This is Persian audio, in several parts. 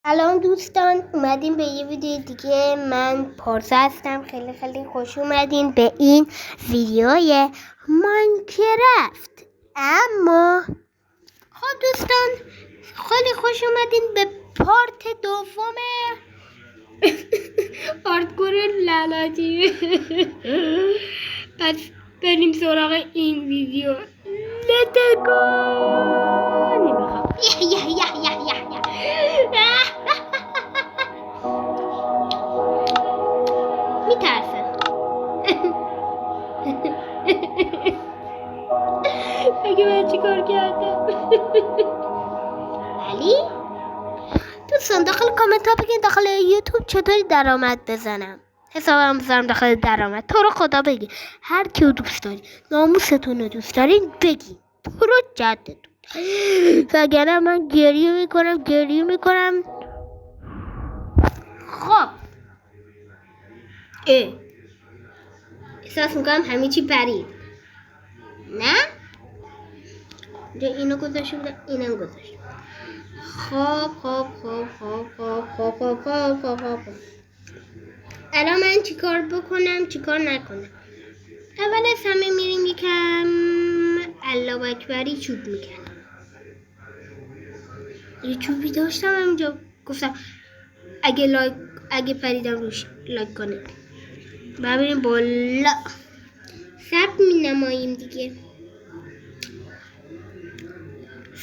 سلام دوستان، اومدیم به یه ویدیو دیگه. من پارسا هستم. خیلی خوش اومدین به این ویدیوی ماینکرافت. اما خب دوستان، خیلی خوش اومدین به پارت دوم هاردکور لعنتی. پس بریم سراغ این ویدیو. Let's go. نمیخوام. میترسم. اگه من چی کار کردم. ولی دوستان داخل کامنت ها بگین داخل یوتیوب چطوری درآمد بزنم. حسابم بزنم داخل درآمد. تو رو خدا بگی هر کیو دوست داری، ناموستون رو دوست دارین بگی، تو رو جدتون. وگرنه من گریه میکنم. خب احساس میکنم همه چی پرید. نه اینو گذاشتم، اینم گذاشتم. خب الان من چیکار بکنم چیکار نکنم؟ اول از همه میریم یکم الله اکبری چوب میکنم. یه چوبی داشتم همینجا، گفتم اگه پریدم روش لایک کنه. بریم بالا، سب می نماییم دیگه.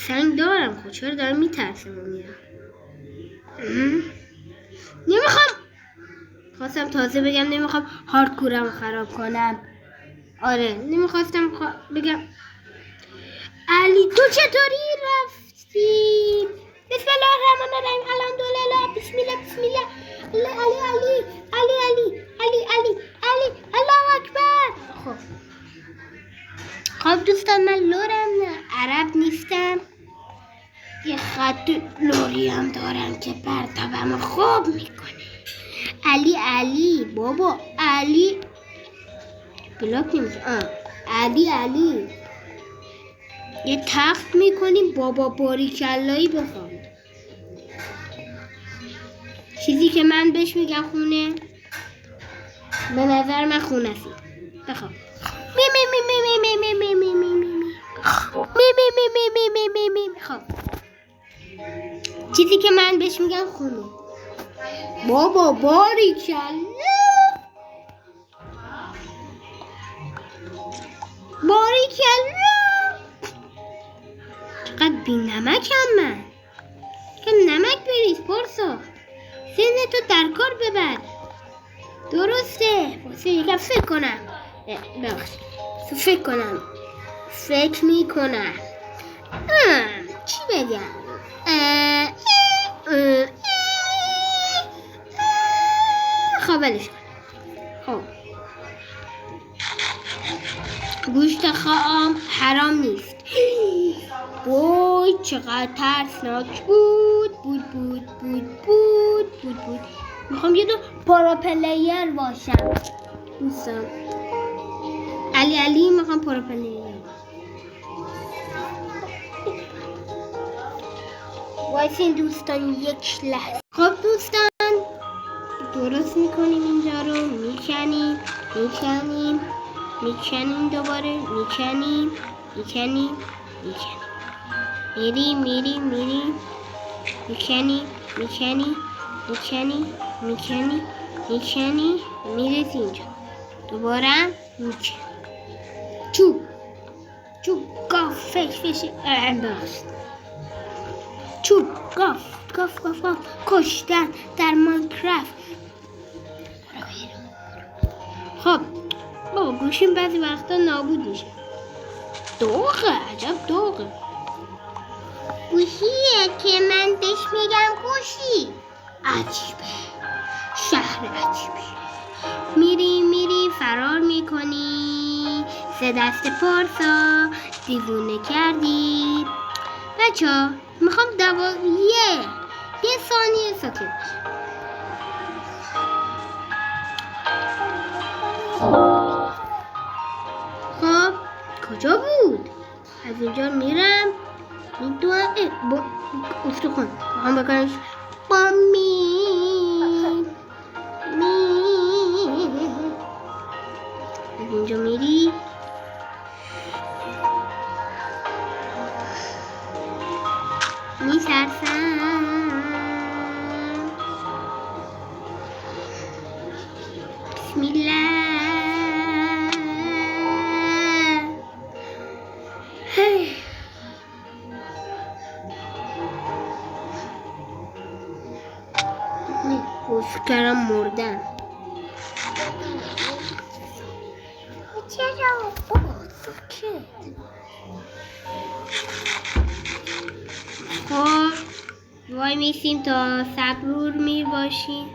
سنگ دارم، خود چرا دارم میترسم میرم. نمیخوام، خواستم تازه بگم نمیخوام هاردکورم خراب کنم. آره نمیخواستم بگم. علی تو چطوری رفتی؟ بسم الله الرحمن الرحیم، الحمدلله، بسم الله. علی الله اکبر. خب دوستان، من لورم نه عرب نیستم. یه خط لوری هم دارم که پرتابم خوب میکنه. علی بابا، علی بلاک نمیشه. علی یه تخت میکنیم بابا باریکلایی بخوام. چیزی که من بهش میگم خونه، به نظر من خونه است. بخوام خب چیزی که من بهش میگم خونه، بابا باریکلا چقدر بی نمکم من. کم نمک بریز پارسا، سنتو در کار ببر. درسته واسه یکم فکر کنم. فکر میکنم چی بگم. خب ولش کن. خب گوشت خام حرام نیست. وای چقدر ترسناک بود. میخوام یه دو پروپلیر باشم دوستان. علی میخوام پروپلیر. وایسین دوستان یک لحظه. خب دوستان درست میکنیم اینجا رو، میکنیم دوباره میکنیم میریم میکنی میرسی اینجا دوباره میکنی چوب گاف فش چوب گاف کشتن در ماینکرافت. خب بابا گوشیم بعضی وقتا نابود میشه. عجب دوغه گوشیه که من بهش میگم گوشی. عجیبه، شهر عجیبه. میری فرار میکنی. 3 دست پارسا دیوونه کردی. بچه میخوام یه ثانیه ساکت باشم. خب کجا بود؟ از اینجا میرم میدونم استخون میخوام بکنمش بام بسم الله. فکرم مردم. چرا؟ بابا سکت. خب وای میسیم تا صبور می باشیم.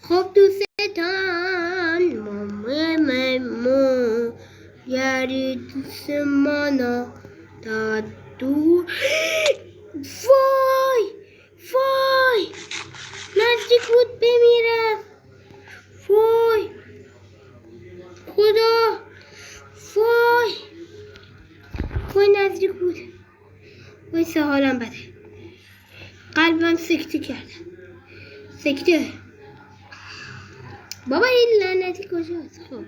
خب دوستان مامو یاری دوست مانا تا دور. وای نزدیک بود بمیرم. وای خدا. وای نزدیک بود. وای سه حالم بده. قلبم سکته کردم. سکته. بابا این لعنتی کجاست؟ خب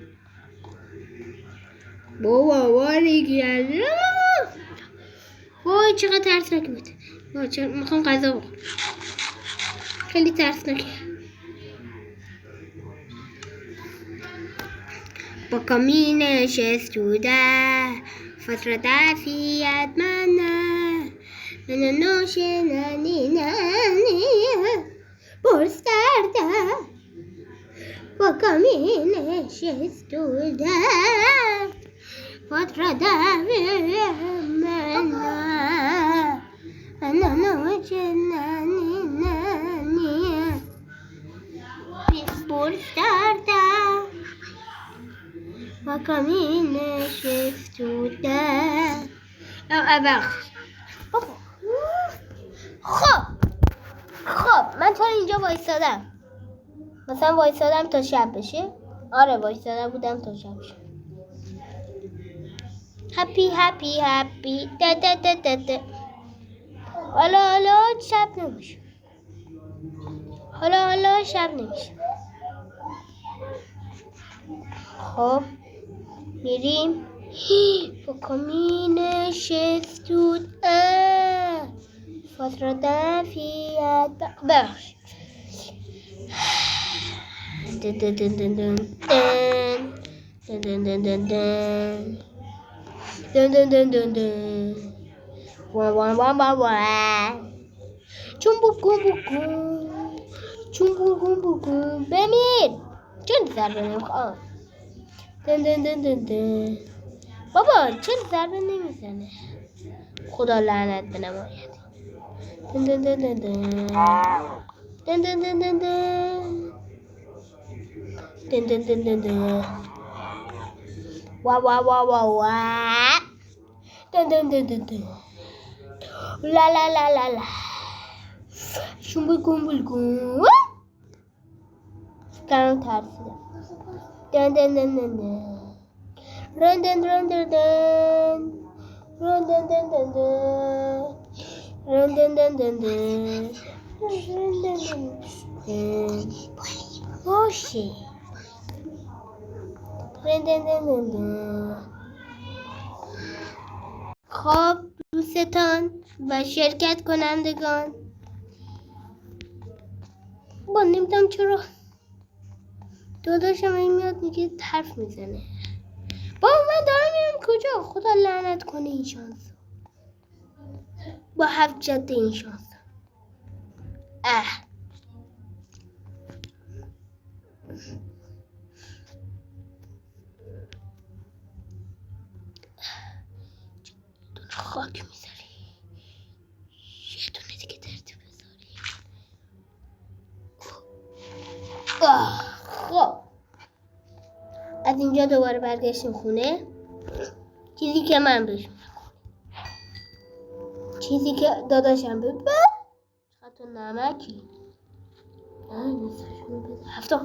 بابا واری گردم. وای چقدر ترسناک بود. وای میخوام غذا بخورم. خیلی ترسناکه. با کمین شستوده فتره دفیت منه من نوشه نانی برس درده با کمین شستوده فتره دفیت منه من نوشه نانی برس درده و کمین شستوده. خب من چرا اینجا وایسادم؟ مثلا وایسادم تا شب بشه. آره وایسادم بودم تا شب بشه. هپی ده. حالا شب نمیشه. حالا شب نمیشه. خب میریم با کمین شستود فتره دفیت بخش چون بگو بمیر چون ضربه نمیخوام. بابا چرا ضربه نمیزنه؟ خدا لعنت به نمایت. لا شنبول گون کارم ترسیدم. باشه. خب دوستان و شرکت کنندگان با نمیدونم چرا داداشم این میاد میگه حرف میزنه. بابا من دارم میرم کجا؟ خدا لعنت کنه این شانس با 7 جاده این شانس. خاک میذاری یه دونه دیگه ترتیب بذاری. خب از اینجا دوباره برگشتیم خونه. چیزی که من بهش چیزی که داداشم به چقدر نمکی هفته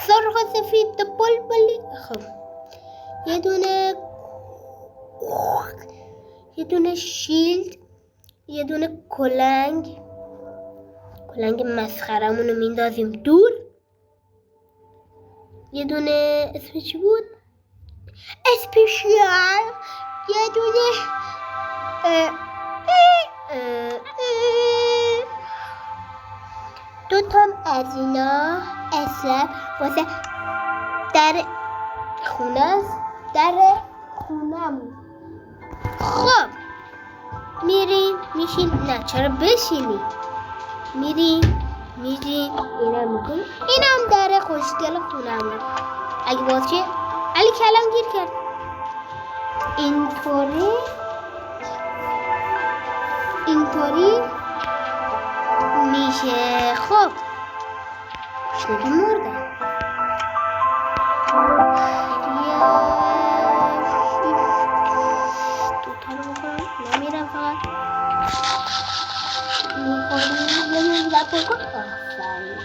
سرخ سفید بلبلی. خب یه دونه شیلد، یه دونه کلنگ مسخرمونو میندازیم دور. یه دونه اسم چی بود؟ اسپیشیال. یه دونه دوتام از اینا اصلا واسه در خونه است. در خونمون. خب میریم میشین. نه چرا بشینی؟ میریم اینا میکنیم. اینم در خوشگل خونمون. اگه باز شه علی کلم گیر کرد. اینطوری میشه. خب شدی مردم. دوتا رو بکنم. نمیرم فقط میخوریم. نمیرم بکن. آفرین.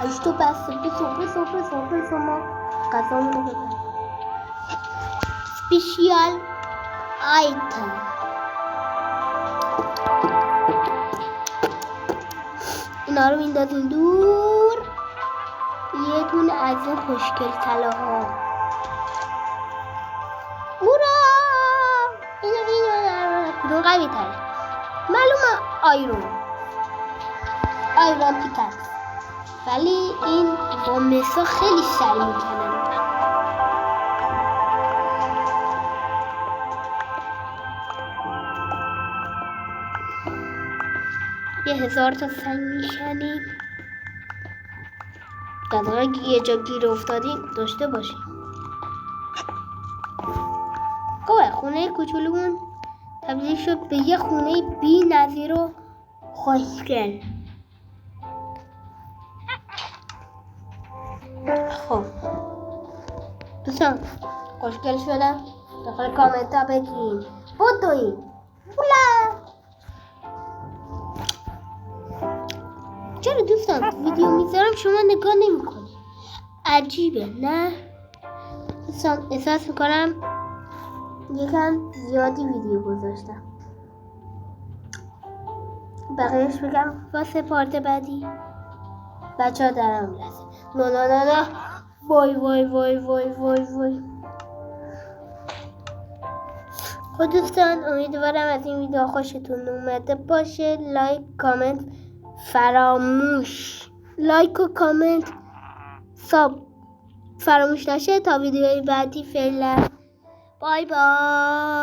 هشتو بسته به صبح ما غذا رو بکنم. سپیشیال آیتم. اینا رو میندازیم دور. یه دونه از این خوشگل طلاها. اورا اینا کدوم قوی تره؟ معلومه آیرون پیککس. ولی این با مسا خیلی سریع میکنه. یه 1000 تا سنگ میشنیم. اگه یه جا گیر افتادیم داشته باشیم. خب خونه کوچولومون تبدیل شد به یه خونه بی نظیر و خوشگل. خب دوستان خوشگل شده؟ داخل کامنت ها بگین. بدوین بولا. چرا دوستان ویدیو میذارم شما نگاه نمیکنی؟ عجیبه نه؟ دوستان احساس میکنم یکم زیادی ویدیو گذاشتم. بقیهش بگم واسه پارت بعدی. بچه ها درم رسه. نه وای. خب دوستان امیدوارم از این ویدیو خوشتون اومده باشه. لایک کامنت فراموش. لایک و کامنت فراموش نشه. تا ویدیوی بعدی فعلا بای بای.